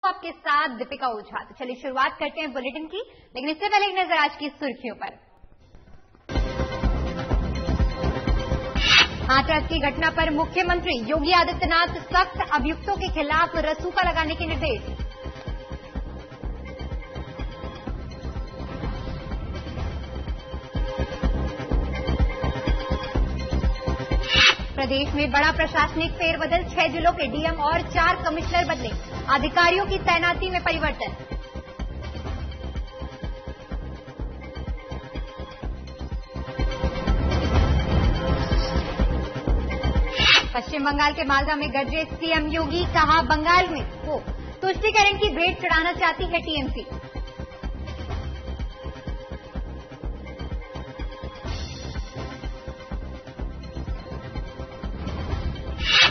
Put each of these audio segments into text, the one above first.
आपके साथ दीपिका ओझा। तो चलिए शुरुआत करते हैं बुलेटिन की, लेकिन इससे पहले एक नजर आज की सुर्खियों पर। हाथरस की घटना पर मुख्यमंत्री योगी आदित्यनाथ सख्त, अभियुक्तों के खिलाफ रसूखा लगाने के निर्देश। प्रदेश में बड़ा प्रशासनिक फेरबदल, 6 जिलों के डीएम और 4 कमिश्नर बदले, अधिकारियों की तैनाती में परिवर्तन। पश्चिम बंगाल के मालदा में गरजे सीएम योगी, कहा बंगाल में वो तुष्टीकरण की भेंट चढ़ाना चाहती है टीएमसी।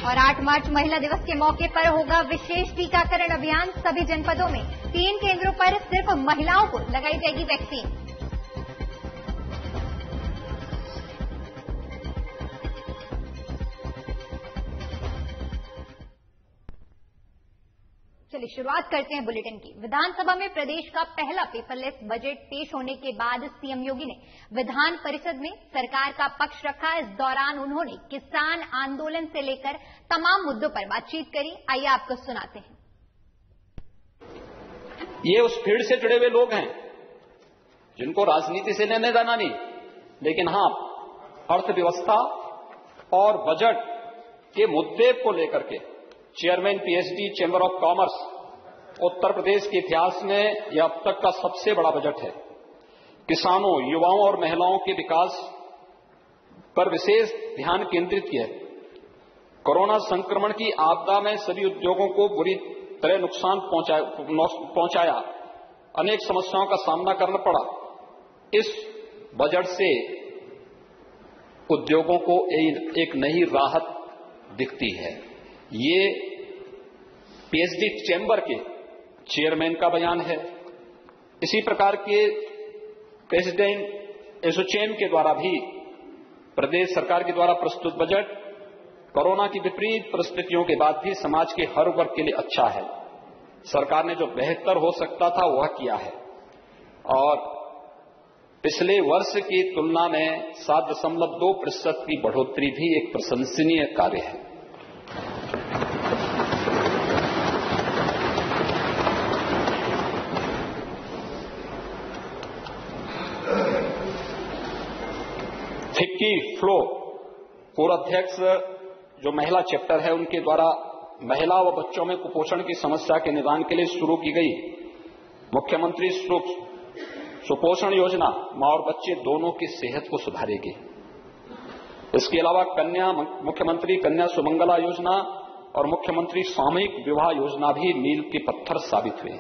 और 8 मार्च महिला दिवस के मौके पर होगा विशेष टीकाकरण अभियान, सभी जनपदों में 3 केंद्रों पर सिर्फ महिलाओं को लगाई जाएगी वैक्सीन। चलिए शुरुआत करते हैं बुलेटिन की। विधानसभा में प्रदेश का पहला पेपरलेस बजट पेश होने के बाद सीएम योगी ने विधान परिषद में सरकार का पक्ष रखा। इस दौरान उन्होंने किसान आंदोलन से लेकर तमाम मुद्दों पर बातचीत करी। आइए आपको सुनाते हैं। ये उस भीड़ से जुड़े हुए लोग हैं जिनको राजनीति से लेने देना नहीं, लेकिन हां, अर्थव्यवस्था और बजट के मुद्दे को लेकर के chairman PHD chamber of commerce, Uttar Pradesh के इतिहास में यह अब तक का सबसे बड़ा बजट है। किसानों, युवाओं और महिलाओं के विकास पर विशेष ध्यान केंद्रित किया। कोरोना संक्रमण की आपदा में सभी उद्योगों को बुरी तरह नुकसान पहुंचाया, अनेक समस्याओं का सामना करना पड़ा। इस बजट से उद्योगों को एक नई राहत दिखती है। ये पीएचडी चैंबर के चेयरमैन का बयान है। इसी प्रकार के प्रेसिडेंट एसोचैम के द्वारा भी प्रदेश सरकार के द्वारा प्रस्तुत बजट कोरोना की विपरीत परिस्थितियों के बाद भी समाज के हर वर्ग के लिए अच्छा है। सरकार ने जो बेहतर हो सकता था वह किया है और पिछले वर्ष की तुलना में 7.2% की बढ़ोतरी भी एक प्रशंसनीय कार्य है। फिक्की फ्लो पूर्वाध्यक्ष जो महिला चैप्टर है उनके द्वारा महिला व बच्चों में कुपोषण की समस्या के निदान के लिए शुरू की गई मुख्यमंत्री सुपोषण योजना मां और बच्चे दोनों की सेहत को सुधारेगी। इसके अलावा मुख्यमंत्री कन्या सुमंगला योजना और मुख्यमंत्री सामूहिक विवाह योजना भी मील के पत्थर साबित हुए।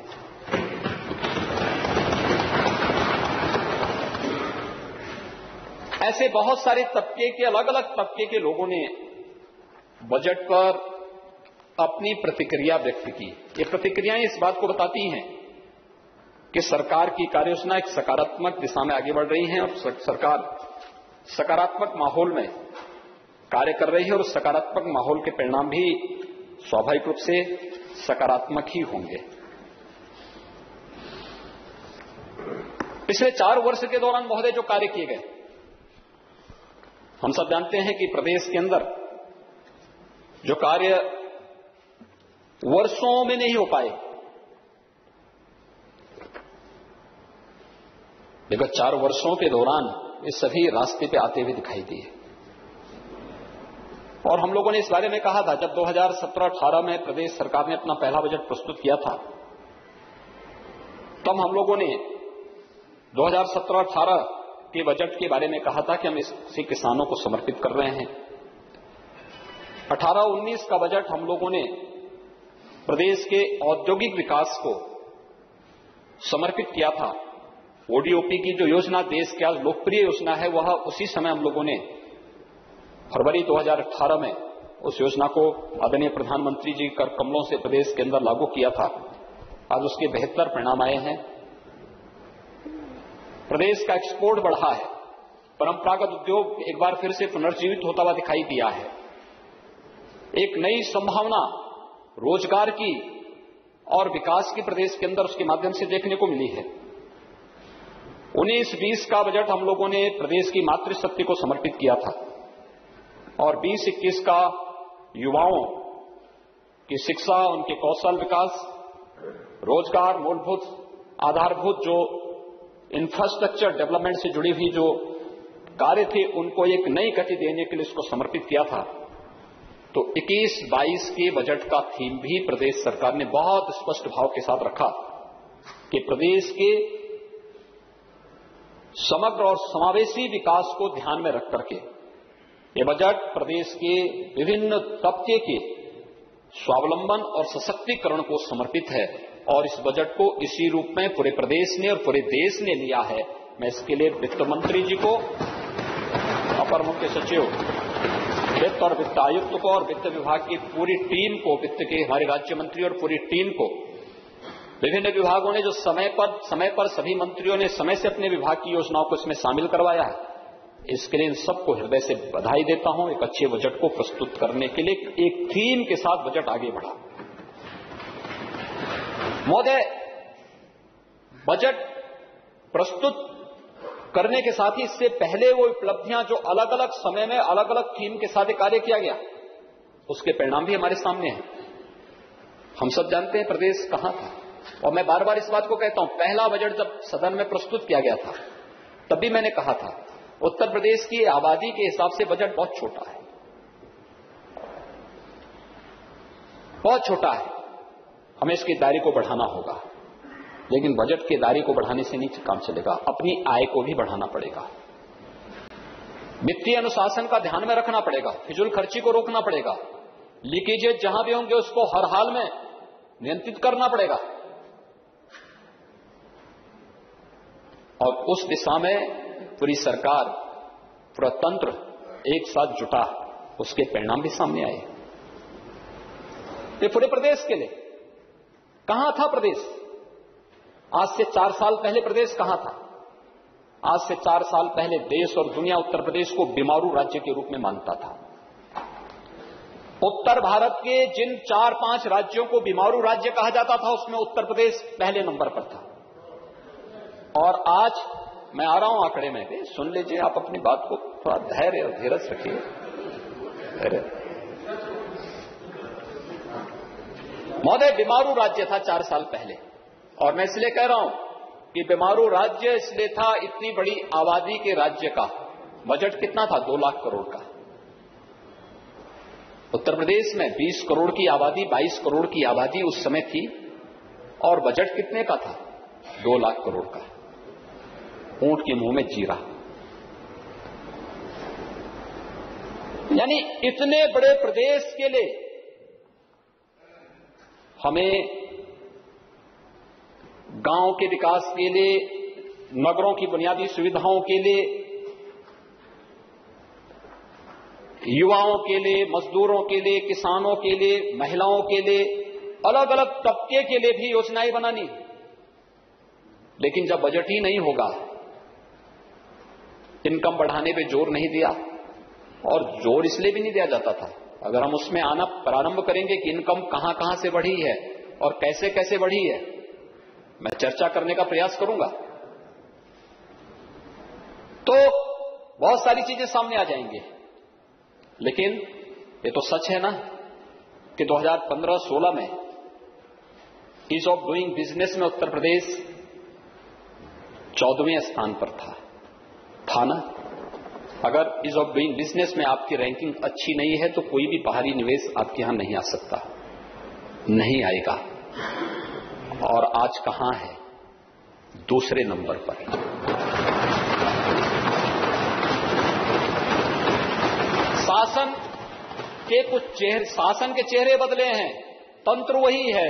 ऐसे बहुत सारे तबके के, अलग अलग तबके के लोगों ने बजट पर अपनी प्रतिक्रिया व्यक्त की। ये प्रतिक्रियाएं इस बात को बताती हैं कि सरकार की कार्ययोजना एक सकारात्मक दिशा में आगे बढ़ रही है और सरकार सकारात्मक माहौल में कार्य कर रही है और सकारात्मक माहौल के परिणाम भी स्वाभाविक रूप से सकारात्मक ही होंगे। पिछले 4 वर्ष के दौरान महोदय जो कार्य किए गए, हम सब जानते हैं कि प्रदेश के अंदर जो कार्य वर्षों में नहीं हो पाए, विगत 4 वर्षों के दौरान ये सभी रास्ते पे आते हुए दिखाई दिए। और हम लोगों ने इस बारे में कहा था जब 2017-18 में प्रदेश सरकार ने अपना पहला बजट प्रस्तुत किया था, तब हम लोगों ने 2017-18 के बजट के बारे में कहा था कि हम इसे किसानों को समर्पित कर रहे हैं। 18-19 का बजट हम लोगों ने प्रदेश के औद्योगिक विकास को समर्पित किया था। ओडीओपी की जो योजना देश की आज लोकप्रिय योजना है, वह उसी समय हम लोगों ने फरवरी 2018 में उस योजना को आदरणीय प्रधानमंत्री जी कर कमलों से प्रदेश के अंदर लागू किया था। आज उसके बेहतर परिणाम आए हैं। प्रदेश का एक्सपोर्ट बढ़ा है, परंपरागत उद्योग एक बार फिर से पुनर्जीवित होता हुआ दिखाई दिया है। एक नई संभावना रोजगार की और विकास की प्रदेश के अंदर उसके माध्यम से देखने को मिली है। 19-20 का बजट हम लोगों ने प्रदेश की मातृशक्ति को समर्पित किया था और 20-21 का युवाओं की शिक्षा, उनके कौशल विकास, रोजगार, मूलभूत आधारभूत जो इंफ्रास्ट्रक्चर डेवलपमेंट से जुड़ी हुई जो कार्य थे उनको एक नई गति देने के लिए इसको समर्पित किया था। तो 21-22 के बजट का थीम भी प्रदेश सरकार ने बहुत स्पष्ट भाव के साथ रखा कि प्रदेश के समग्र और समावेशी विकास को ध्यान में रख करके ये बजट प्रदेश के विभिन्न तबके के स्वावलंबन और सशक्तिकरण को समर्पित है और इस बजट को इसी रूप में पूरे प्रदेश ने और पूरे देश ने लिया है। मैं इसके लिए वित्त मंत्री जी को, अपर मुख्य सचिव वित्त और वित्त आयुक्त को और वित्त विभाग की पूरी टीम को, वित्त के हमारे राज्य मंत्री और पूरी टीम को, विभिन्न विभागों ने जो समय पर सभी मंत्रियों ने समय से अपने विभाग की योजनाओं को इसमें शामिल करवाया है, इसके लिए इन सबको हृदय से बधाई देता हूं। एक अच्छे बजट को प्रस्तुत करने के लिए एक थीम के साथ बजट आगे बढ़ा। महोदय, बजट प्रस्तुत करने के साथ ही इससे पहले वो उपलब्धियां जो अलग अलग समय में अलग अलग थीम के साथ कार्य किया गया, उसके परिणाम भी हमारे सामने हैं। हम सब जानते हैं प्रदेश कहां था, और मैं बार बार इस बात को कहता हूं, पहला बजट जब सदन में प्रस्तुत किया गया था तब भी मैंने कहा था उत्तर प्रदेश की आबादी के हिसाब से बजट बहुत छोटा है, बहुत छोटा है, हमें इसके दायरे को बढ़ाना होगा। लेकिन बजट के दायरे को बढ़ाने से नहीं काम चलेगा, अपनी आय को भी बढ़ाना पड़ेगा, वित्तीय अनुशासन का ध्यान में रखना पड़ेगा, फिजूल खर्ची को रोकना पड़ेगा, लीकेजेज जहां भी होंगे उसको हर हाल में नियंत्रित करना पड़ेगा। और उस दिशा में पूरी सरकार, पूरा तंत्र एक साथ जुटा, उसके परिणाम भी सामने आए। ये पूरे प्रदेश के लिए कहां था प्रदेश? आज से 4 साल पहले प्रदेश कहां था? आज से 4 साल पहले देश और दुनिया उत्तर प्रदेश को बीमारू राज्य के रूप में मानता था। उत्तर भारत के जिन 4-5 राज्यों को बीमारू राज्य कहा जाता था उसमें उत्तर प्रदेश पहले नंबर पर था। और आज मैं आ रहा हूं आंकड़े में भी, सुन लीजिए, आप अपनी बात को थोड़ा धैर्य और धीरज रखिए। महोदय, बीमारू राज्य था 4 साल पहले, और मैं इसलिए कह रहा हूं कि बीमारू राज्य इसलिए था, इतनी बड़ी आबादी के राज्य का बजट कितना था? 2 लाख करोड़ का। उत्तर प्रदेश में 20 करोड़ की आबादी, 22 करोड़ की आबादी उस समय थी, और बजट कितने का था? 2 लाख करोड़ का। ऊंट के मुंह में जीरा। यानी इतने बड़े प्रदेश के लिए हमें गांव के विकास के लिए, नगरों की बुनियादी सुविधाओं के लिए, युवाओं के लिए, मजदूरों के लिए, किसानों के लिए, महिलाओं के लिए, अलग अलग तबके के लिए भी योजनाएं बनानी। लेकिन जब बजट ही नहीं होगा, इनकम बढ़ाने पे जोर नहीं दिया, और जोर इसलिए भी नहीं दिया जाता था, अगर हम उसमें आना प्रारंभ करेंगे कि इनकम कहां कहां से बढ़ी है और कैसे कैसे बढ़ी है, मैं चर्चा करने का प्रयास करूंगा, तो बहुत सारी चीजें सामने आ जाएंगी। लेकिन ये तो सच है ना कि 2015-16 में ईज ऑफ डूइंग बिजनेस में उत्तर प्रदेश 14वें स्थान पर था ना? अगर ईज ऑफ डूइंग बिजनेस में आपकी रैंकिंग अच्छी नहीं है तो कोई भी बाहरी निवेश आपके यहां नहीं आ सकता, नहीं आएगा। और आज कहां है? दूसरे नंबर पर। शासन के चेहरे बदले हैं, तंत्र वही है,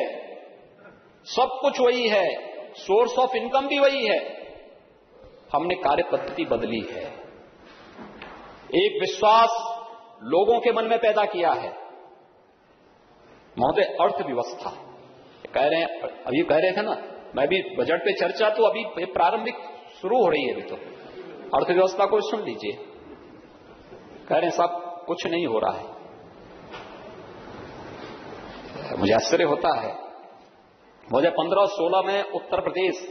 सब कुछ वही है, सोर्स ऑफ इनकम भी वही है, हमने कार्य पद्धति बदली है, एक विश्वास लोगों के मन में पैदा किया है। महोदय, अर्थव्यवस्था कह रहे हैं, अभी कह रहे थे ना, मैं भी बजट पे चर्चा तो अभी प्रारंभिक शुरू हो रही है, अभी तो अर्थव्यवस्था को सुन लीजिए। कह रहे हैं साहब कुछ नहीं हो रहा है। मुझे आश्चर्य होता है 2015-16 में उत्तर प्रदेश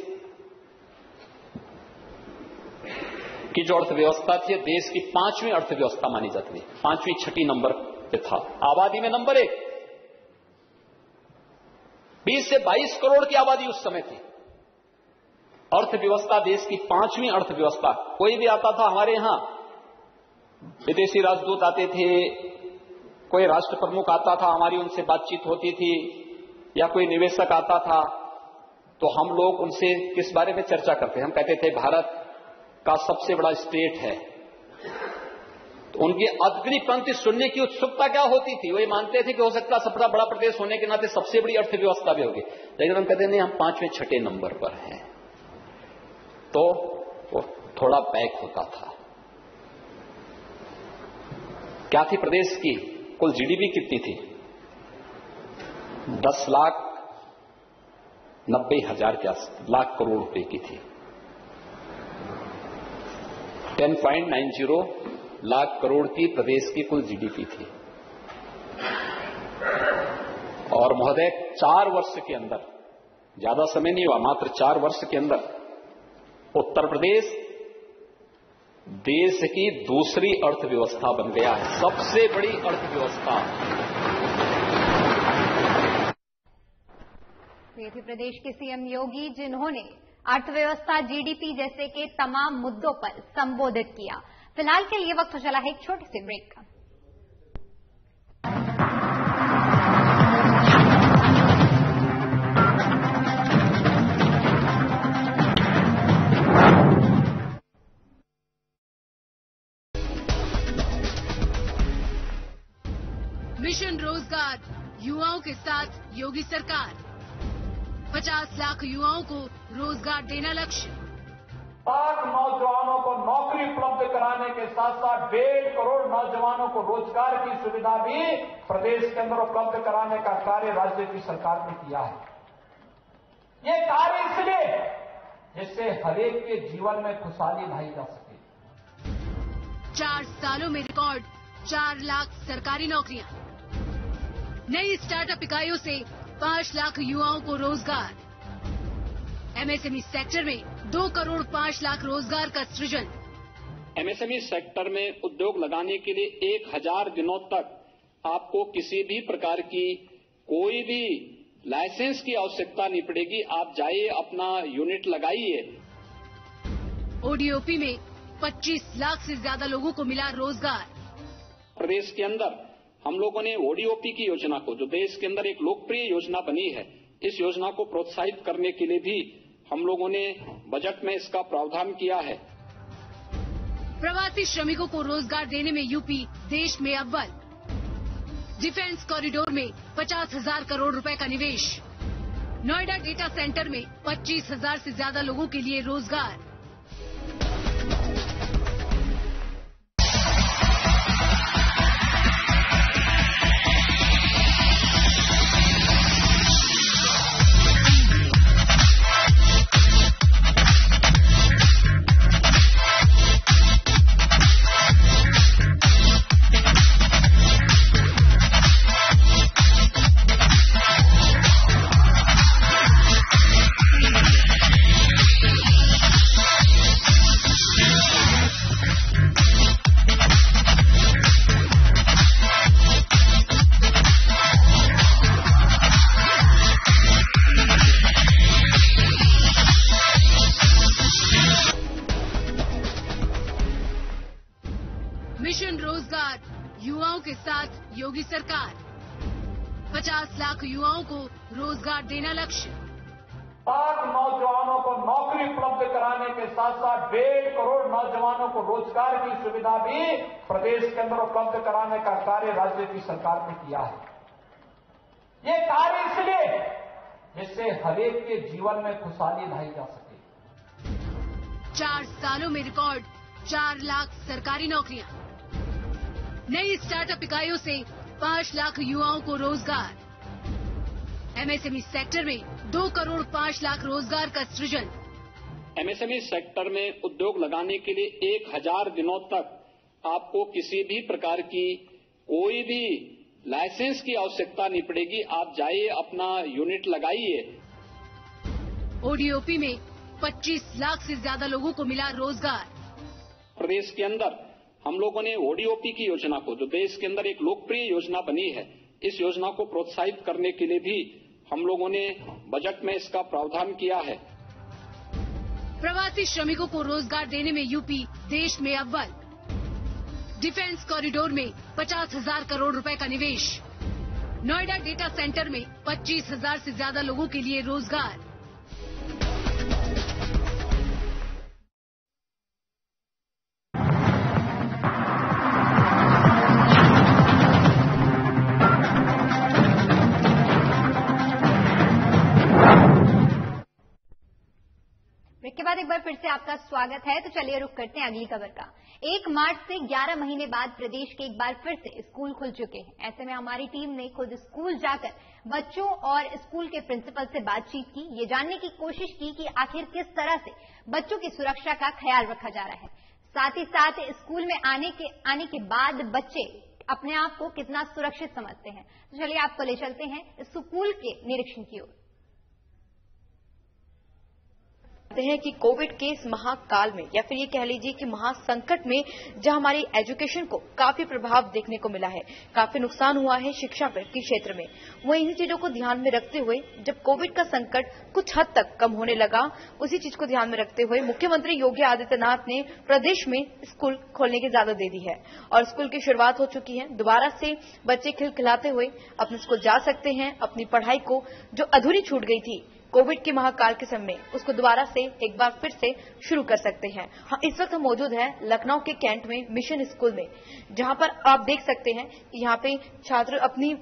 की जो अर्थव्यवस्था थी देश की 5वीं अर्थव्यवस्था मानी जाती है, 5वीं 6वीं नंबर पे था। आबादी में नंबर 1, 20 से 22 करोड़ की आबादी उस समय थी। अर्थव्यवस्था देश की 5वीं अर्थव्यवस्था। कोई भी आता था हमारे यहां, विदेशी राजदूत आते थे, कोई राष्ट्र प्रमुख आता था, हमारी उनसे बातचीत होती थी, या कोई निवेशक आता था, तो हम लोग उनसे किस बारे में चर्चा करते? हम कहते थे भारत का सबसे बड़ा स्टेट है। तो उनकी अग्नि पंक्ति सुनने की उत्सुकता क्या होती थी? वो ये मानते थे कि हो सकता है सबसे बड़ा प्रदेश होने के नाते सबसे बड़ी अर्थव्यवस्था भी होगी, लेकिन हम कहते नहीं, हम 5वें 6ठे नंबर पर हैं। तो वो थोड़ा बैक होता था। क्या थी प्रदेश की कुल जीडीपी कितनी थी? 10,90,000 के लाख करोड़ रुपए की थी। 10.90 लाख करोड़ की प्रदेश की कुल जीडीपी थी। और महोदय 4 वर्ष के अंदर, ज्यादा समय नहीं हुआ, मात्र 4 वर्ष के अंदर उत्तर प्रदेश देश की दूसरी अर्थव्यवस्था बन गया है, सबसे बड़ी अर्थव्यवस्था। ये थे प्रदेश के सीएम योगी, जिन्होंने अर्थव्यवस्था, जीडीपी जैसे के तमाम मुद्दों पर संबोधित किया। फिलहाल के लिए वक्त हो चला है एक छोटे से ब्रेक का। मिशन रोजगार, युवाओं के साथ योगी सरकार। 50 लाख युवाओं को रोजगार देना लक्ष्य। 5 नौजवानों को नौकरी उपलब्ध कराने के साथ साथ 1.5 करोड़ नौजवानों को रोजगार की सुविधा भी प्रदेश के अंदर उपलब्ध कराने का कार्य राज्य की सरकार ने किया है। ये कार्य इसलिए जिससे हरेक के जीवन में खुशहाली लाई जा सके। 4 सालों में रिकॉर्ड 4 लाख सरकारी नौकरियां। नई स्टार्टअप इकाइयों से 5 लाख युवाओं को रोजगार। एमएसएमई सेक्टर में 2 करोड़ 5 लाख रोजगार का सृजन। एमएसएमई सेक्टर में उद्योग लगाने के लिए 1000 दिनों तक आपको किसी भी प्रकार की कोई भी लाइसेंस की आवश्यकता नहीं पड़ेगी। आप जाइए, अपना यूनिट लगाइए। ओडीओपी में 25 लाख से ज्यादा लोगों को मिला रोजगार। प्रदेश के अंदर हम लोगों ने ओडीओपी की योजना को, जो देश के अंदर एक लोकप्रिय योजना बनी है, इस योजना को प्रोत्साहित करने के लिए भी हम लोगों ने बजट में इसका प्रावधान किया है। प्रवासी श्रमिकों को रोजगार देने में यूपी देश में अव्वल। डिफेंस कॉरिडोर में 50,000 करोड़ रुपए का निवेश। नोएडा डेटा सेंटर में 25,000 से ज्यादा लोगों के लिए रोजगार। मिशन रोजगार, युवाओं के साथ योगी सरकार। 50 लाख युवाओं को रोजगार देना लक्ष्य। 5 नौजवानों को नौकरी उपलब्ध कराने के साथ साथ 1.5 करोड़ नौजवानों को रोजगार की सुविधा भी प्रदेश के अंदर उपलब्ध कराने का कार्य राज्य की सरकार ने किया है। ये कार्य इसलिए जिससे हरेक के जीवन में खुशहाली लाई जा सके। 4 सालों में रिकॉर्ड 4 लाख सरकारी नौकरियां। नई स्टार्टअप इकाइयों से 5 लाख युवाओं को रोजगार। एमएसएमई सेक्टर में 2 करोड़ 5 लाख रोजगार का सृजन। एमएसएमई सेक्टर में उद्योग लगाने के लिए 1000 दिनों तक आपको किसी भी प्रकार की कोई भी लाइसेंस की आवश्यकता नहीं पड़ेगी। आप जाइए, अपना यूनिट लगाइए। ओडीओपी में 25 लाख से ज्यादा लोगों को मिला रोजगार। प्रदेश के अंदर हम लोगों ने ओडीओपी की योजना को, जो देश के अंदर एक लोकप्रिय योजना बनी है, इस योजना को प्रोत्साहित करने के लिए भी हम लोगों ने बजट में इसका प्रावधान किया है। प्रवासी श्रमिकों को रोजगार देने में यूपी देश में अव्वल। डिफेंस कॉरिडोर में 50,000 करोड़ रुपए का निवेश। नोएडा डेटा सेंटर में 25,000 से ज्यादा लोगों के लिए रोजगार। ब्रेक के बाद एक बार फिर से आपका स्वागत है। तो चलिए रुक करते हैं अगली खबर का। 1 मार्च से 11 महीने बाद प्रदेश के एक बार फिर से स्कूल खुल चुके हैं। ऐसे में हमारी टीम ने खुद स्कूल जाकर बच्चों और स्कूल के प्रिंसिपल से बातचीत की, ये जानने की कोशिश की कि आखिर किस तरह से बच्चों की सुरक्षा का ख्याल रखा जा रहा है। साथ ही साथ स्कूल में आने के बाद बच्चे अपने आप को कितना सुरक्षित समझते हैं। तो चलिए आपको ले चलते हैं स्कूल के निरीक्षण की ओर। हैं कि कोविड के इस महाकाल में या फिर ये कह लीजिए कि महासंकट में जहां हमारी एजुकेशन को काफी प्रभाव देखने को मिला है, काफी नुकसान हुआ है शिक्षा के क्षेत्र में, वहीं इन्हीं चीजों को ध्यान में रखते हुए जब कोविड का संकट कुछ हद तक कम होने लगा, उसी चीज को ध्यान में रखते हुए मुख्यमंत्री योगी आदित्यनाथ ने प्रदेश में स्कूल खोलने की इजाजत दे दी है और स्कूल की शुरुआत हो चुकी है। दोबारा से बच्चे खिलखिलाते हुए अपने स्कूल जा सकते हैं, अपनी पढ़ाई को जो अधूरी छूट गई थी कोविड के महाकाल के समय, उसको दोबारा से एक बार फिर से शुरू कर सकते हैं। हाँ, इस वक्त हम मौजूद हैं लखनऊ के कैंट में मिशन स्कूल में, जहां पर आप देख सकते हैं कि यहाँ पे छात्र अपनी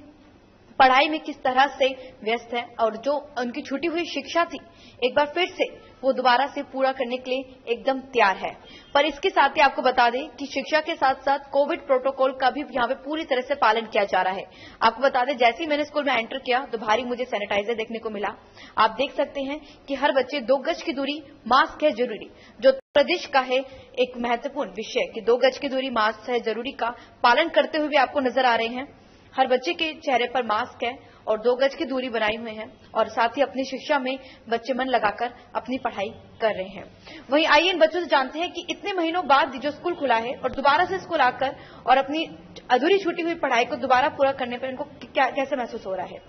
पढ़ाई में किस तरह से व्यस्त है और जो उनकी छूटी हुई शिक्षा थी एक बार फिर से वो दोबारा से पूरा करने के लिए एकदम तैयार है। पर इसके साथ ही आपको बता दें कि शिक्षा के साथ साथ कोविड प्रोटोकॉल का भी यहाँ पे पूरी तरह से पालन किया जा रहा है। आपको बता दें, जैसे ही मैंने स्कूल में एंटर किया तो भारी मुझे सैनिटाइजर देखने को मिला। आप देख सकते हैं कि हर बच्चे 2 गज की दूरी, मास्क है जरूरी, जो प्रदेश का है एक महत्वपूर्ण विषय कि 2 गज की दूरी, मास्क है जरूरी का पालन करते हुए भी आपको नजर आ रहे हैं। हर बच्चे के चेहरे पर मास्क है और 2 गज की दूरी बनाई हुए हैं और साथ ही अपनी शिक्षा में बच्चे मन लगाकर अपनी पढ़ाई कर रहे हैं। वहीं आइए इन बच्चों से जानते हैं कि इतने महीनों बाद जो स्कूल खुला है और दोबारा से स्कूल आकर और अपनी अधूरी छूटी हुई पढ़ाई को दोबारा पूरा करने पर इनको कैसे महसूस हो रहा है।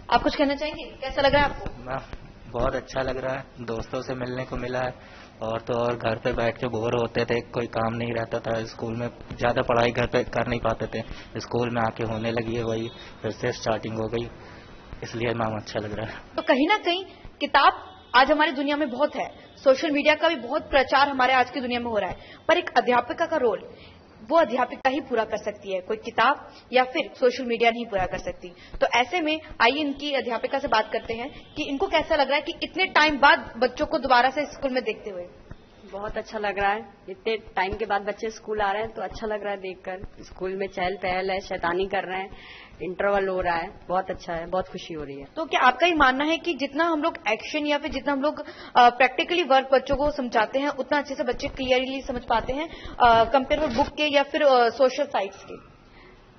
आप कुछ कहना चाहेंगे, कैसा लग रहा है आपको? बहुत अच्छा लग रहा है, दोस्तों से मिलने को मिला है और तो और घर पे बैठ के बोर होते थे, कोई काम नहीं रहता था, स्कूल में ज्यादा पढ़ाई घर पे कर नहीं पाते थे, स्कूल में आके होने लगी है, वही फिर से स्टार्टिंग हो गई, इसलिए नाम अच्छा लग रहा है। तो कहीं ना कहीं किताब आज हमारी दुनिया में बहुत है, सोशल मीडिया का भी बहुत प्रचार हमारे आज की दुनिया में हो रहा है, पर एक अध्यापिका का रोल वो अध्यापिका ही पूरा कर सकती है, कोई किताब या फिर सोशल मीडिया नहीं पूरा कर सकती। तो ऐसे में आइए इनकी अध्यापिका से बात करते हैं कि इनको कैसा लग रहा है कि इतने टाइम बाद बच्चों को दोबारा से स्कूल में देखते हुए। बहुत अच्छा लग रहा है, इतने टाइम के बाद बच्चे स्कूल आ रहे हैं तो अच्छा लग रहा है देखकर। स्कूल में चहल पहल है, शैतानी कर रहे हैं, इंटरवल हो रहा है, बहुत अच्छा है, बहुत खुशी हो रही है। तो क्या आपका ये मानना है कि जितना हम लोग एक्शन या फिर जितना हम लोग प्रैक्टिकली वर्क बच्चों को समझाते हैं उतना अच्छे से बच्चे क्लियरली समझ पाते हैं कंपेयर विद बुक के या फिर सोशल साइट्स के?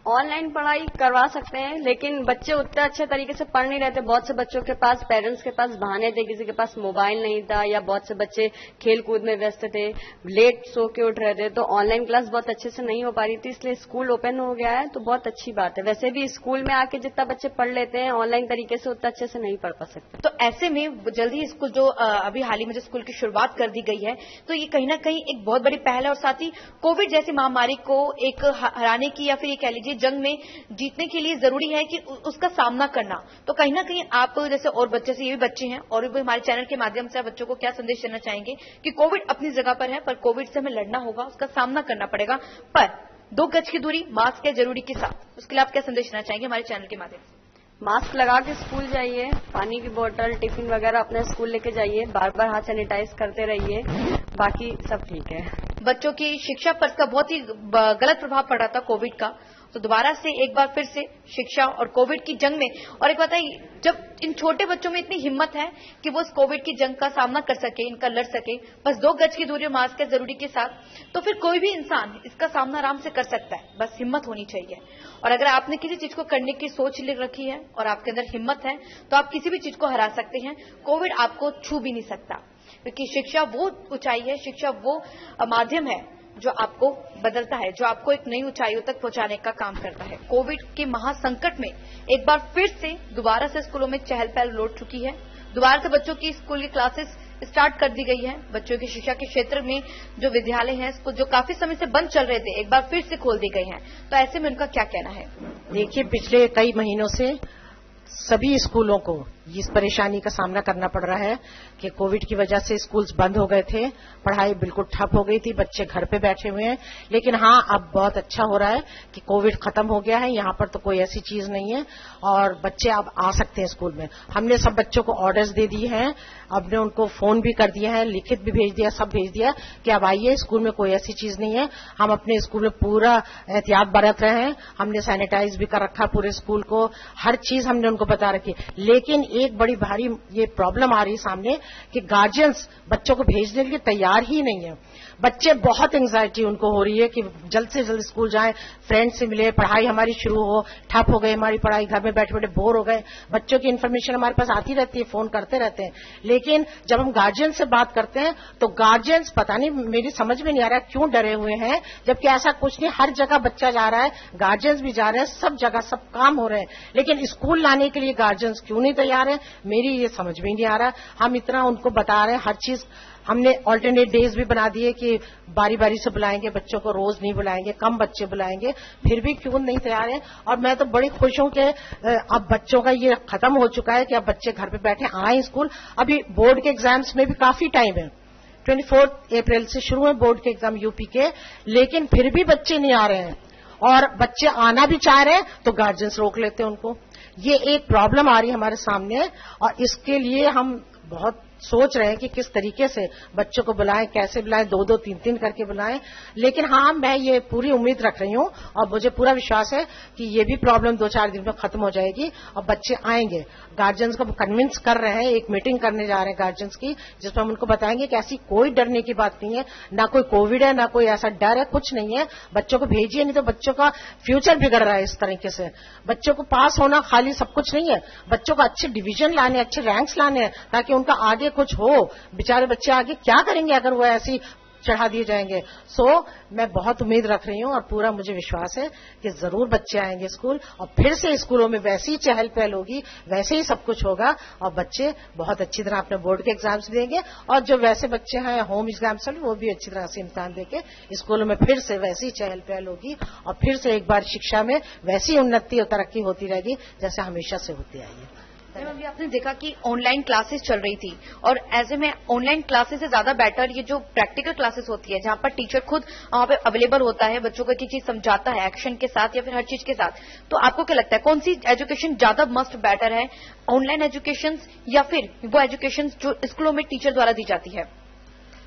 ऑनलाइन पढ़ाई करवा सकते हैं लेकिन बच्चे उतने अच्छे तरीके से पढ़ नहीं रहते। बहुत से बच्चों के पास, पेरेंट्स के पास बहाने थे, किसी के पास मोबाइल नहीं था या बहुत से बच्चे खेल कूद में व्यस्त थे, लेट सो के उठ रहे थे, तो ऑनलाइन क्लास बहुत अच्छे से नहीं हो पा रही थी, इसलिए स्कूल ओपन हो गया है तो बहुत अच्छी बात है। वैसे भी स्कूल में आके जितना बच्चे पढ़ लेते हैं ऑनलाइन तरीके से उतना अच्छे से नहीं पढ़ पा सकते। तो ऐसे में जल्दी स्कूल जो अभी हाल ही में जो स्कूल की शुरुआत कर दी गई है तो ये कहीं ना कहीं एक बहुत बड़ी पहल है और साथ ही कोविड जैसी महामारी को एक हराने की या फिर ये कह लीजिए जंग में जीतने के लिए जरूरी है कि उसका सामना करना। तो कहीं ना कहीं आप जैसे और बच्चे से, ये भी बच्चे हैं और भी हमारे चैनल के माध्यम से आप बच्चों को क्या संदेश देना चाहेंगे कि कोविड अपनी जगह पर है, पर कोविड से हमें लड़ना होगा, उसका सामना करना पड़ेगा, पर 2 गज की दूरी, मास्क है जरूरी के साथ, उसके लिए आप क्या संदेश देना चाहेंगे हमारे चैनल के माध्यम से? मास्क लगा के स्कूल जाइए, पानी की बोतल, टिफिन वगैरह अपने स्कूल लेके जाइए, बार बार हाथ सैनिटाइज करते रहिए, बाकी सब ठीक है। बच्चों की शिक्षा पर इसका बहुत ही गलत प्रभाव पड़ रहा था कोविड का, तो दोबारा से एक बार फिर से शिक्षा और कोविड की जंग में, और एक बताइए, जब इन छोटे बच्चों में इतनी हिम्मत है कि वो इस कोविड की जंग का सामना कर सके, इनका लड़ सके, बस 2 गज की दूरी और मास्क है जरूरी के साथ, तो फिर कोई भी इंसान इसका सामना आराम से कर सकता है, बस हिम्मत होनी चाहिए। और अगर आपने किसी चीज को करने की सोच ले रखी है और आपके अंदर हिम्मत है तो आप किसी भी चीज को हरा सकते हैं। कोविड आपको छू भी नहीं सकता, क्योंकि शिक्षा वो ऊंचाई है, शिक्षा वो माध्यम है जो आपको बदलता है, जो आपको एक नई ऊंचाइयों तक पहुंचाने का काम करता है। कोविड के महासंकट में एक बार फिर से दोबारा से स्कूलों में चहल पहल लौट चुकी है। दोबारा से बच्चों की स्कूल की क्लासेस स्टार्ट कर दी गई है। बच्चों की शिक्षा के क्षेत्र में जो विद्यालय हैं, जो काफी समय से बंद चल रहे थे, एक बार फिर से खोल दी गई हैं। तो ऐसे में उनका क्या कहना है? देखिए, पिछले कई महीनों से सभी स्कूलों को इस परेशानी का सामना करना पड़ रहा है कि कोविड की वजह से स्कूल्स बंद हो गए थे, पढ़ाई बिल्कुल ठप हो गई थी, बच्चे घर पे बैठे हुए हैं। लेकिन हाँ, अब बहुत अच्छा हो रहा है कि कोविड खत्म हो गया है, यहाँ पर तो कोई ऐसी चीज नहीं है और बच्चे अब आ सकते हैं स्कूल में। हमने सब बच्चों को ऑर्डर्स दे दिए हैं, हमने उनको फोन भी कर दिया है, लिखित भी भेज दिया, सब भेज दिया कि अब आइए, स्कूल में कोई ऐसी चीज नहीं है। हम अपने स्कूल में पूरा एहतियात बरत रहे हैं, हमने सैनिटाइज भी कर रखा पूरे स्कूल को, हर चीज हमने उनको बता रखी। लेकिन एक बड़ी भारी ये प्रॉब्लम आ रही है सामने कि गार्जियंस बच्चों को भेजने के लिए तैयार ही नहीं है। बच्चे बहुत एंजाइटी उनको हो रही है कि जल्द से जल्द स्कूल जाएं, फ्रेंड से मिले, पढ़ाई हमारी शुरू हो, ठप हो गई हमारी पढ़ाई, घर में बैठे बैठे बोर हो गए। बच्चों की इन्फॉर्मेशन हमारे पास आती रहती है, फोन करते रहते हैं, लेकिन जब हम गार्जियन से बात करते हैं तो गार्जियंस पता नहीं, मेरी समझ में नहीं आ रहा क्यों डरे हुए हैं, जबकि ऐसा कुछ नहीं, हर जगह बच्चा जा रहा है, गार्जियंस भी जा रहे हैं, सब जगह सब काम हो रहे हैं, लेकिन स्कूल लाने के लिए गार्जियंस क्यों नहीं तैयार है, मेरी ये समझ में नहीं आ रहा। हम इतना उनको बता रहे हैं, हर चीज हमने ऑल्टरनेट डेज भी बना दिए कि बारी बारी से बुलाएंगे बच्चों को, रोज नहीं बुलाएंगे, कम बच्चे बुलाएंगे, फिर भी क्यों नहीं तैयार है। और मैं तो बड़ी खुश हूं कि अब बच्चों का ये खत्म हो चुका है कि अब बच्चे घर पे बैठे आए स्कूल। अभी बोर्ड के एग्जाम्स में भी काफी टाइम है, 24 अप्रैल से शुरू है बोर्ड के एग्जाम यूपी के, लेकिन फिर भी बच्चे नहीं आ रहे हैं और बच्चे आना भी चाह रहे हैं तो गार्जियंस रोक लेते हैं उनको। ये एक प्रॉब्लम आ रही है हमारे सामने और इसके लिए हम बहुत सोच रहे हैं कि किस तरीके से बच्चों को बुलाएं, कैसे बुलाएं, 2-2, 3-3 करके बुलाएं। लेकिन हाँ, मैं ये पूरी उम्मीद रख रही हूं और मुझे पूरा विश्वास है कि ये भी प्रॉब्लम 2-4 दिन में खत्म हो जाएगी और बच्चे आएंगे। गार्जियंस को कन्विंस कर रहे हैं, एक मीटिंग करने जा रहे हैं गार्जियंस की, जिसमें हम उनको बताएंगे कि ऐसी कोई डरने की बात नहीं है, ना कोई कोविड है, ना कोई ऐसा डर है, कुछ नहीं है। बच्चों को भेजिए, नहीं तो बच्चों का फ्यूचर बिगड़ रहा है इस तरीके से। बच्चों को पास होना खाली सब कुछ नहीं है, बच्चों को अच्छे डिवीजन लाने, अच्छे रैंक्स लाने हैं, ताकि उनका आगे कुछ हो। बेचारे बच्चे आगे क्या करेंगे अगर वो ऐसी चढ़ा दिए जाएंगे। मैं बहुत उम्मीद रख रही हूं और पूरा मुझे विश्वास है कि जरूर बच्चे आएंगे स्कूल और फिर से स्कूलों में वैसी ही चहल पहल होगी, वैसे ही सब कुछ होगा और बच्चे बहुत अच्छी तरह अपने बोर्ड के एग्जाम्स देंगे और जो वैसे बच्चे हैं होम एग्जाम्स वो भी अच्छी तरह से इम्तिहान देके स्कूलों में फिर से वैसी ही चहल पहल होगी और फिर से एक बार शिक्षा में वैसी उन्नति और तरक्की होती रहेगी जैसे हमेशा से होती आई है। अभी आपने देखा कि ऑनलाइन क्लासेस चल रही थी और ऐसे में ऑनलाइन क्लासेस से ज्यादा बेटर ये जो प्रैक्टिकल क्लासेस होती है, जहां पर टीचर खुद वहां पे अवेलेबल होता है, बच्चों को एक चीज समझाता है एक्शन के साथ या फिर हर चीज के साथ, तो आपको क्या लगता है कौन सी एजुकेशन ज्यादा मस्ट बेटर है, ऑनलाइन एजुकेशन या फिर वो एजुकेशन जो स्कूलों में टीचर द्वारा दी जाती है?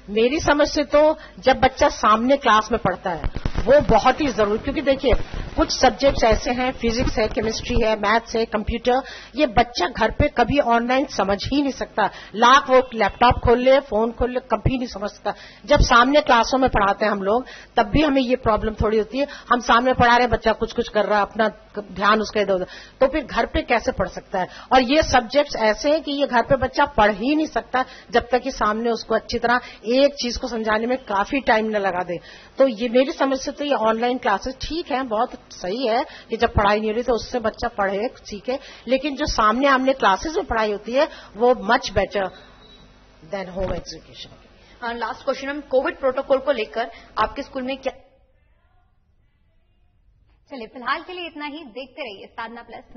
मेरी समझ से तो जब बच्चा सामने क्लास में पढ़ता है वो बहुत ही जरूरी, क्योंकि देखिए कुछ सब्जेक्ट्स ऐसे हैं, फिजिक्स है, केमिस्ट्री है, मैथ्स है, कंप्यूटर, ये बच्चा घर पे कभी ऑनलाइन समझ ही नहीं सकता। लाख वो लैपटॉप खोल ले, फोन खोल ले, कभी नहीं समझ सकता। जब सामने क्लासों में पढ़ाते हैं हम लोग तब भी हमें ये प्रॉब्लम थोड़ी होती है, हम सामने पढ़ा रहे हैं, बच्चा कुछ कुछ कर रहा है, अपना ध्यान उसका इधर उधर, तो फिर घर पे कैसे पढ़ सकता है। और ये सब्जेक्ट्स ऐसे हैं कि ये घर पे बच्चा पढ़ ही नहीं सकता जब तक कि सामने उसको अच्छी तरह एक चीज को समझाने में काफी टाइम न लगा दे। तो ये मेरी समझ से तो ये ऑनलाइन क्लासेस ठीक है, बहुत सही है कि जब पढ़ाई नहीं हो रही तो उससे बच्चा पढ़े सीखे, लेकिन जो सामने आमने क्लासेस में पढ़ाई होती है वो much better than home education. Last question, हम कोविड प्रोटोकॉल को लेकर आपके स्कूल में क्या? चलिए फिलहाल के लिए इतना ही, देखते रहिए साधना प्लस।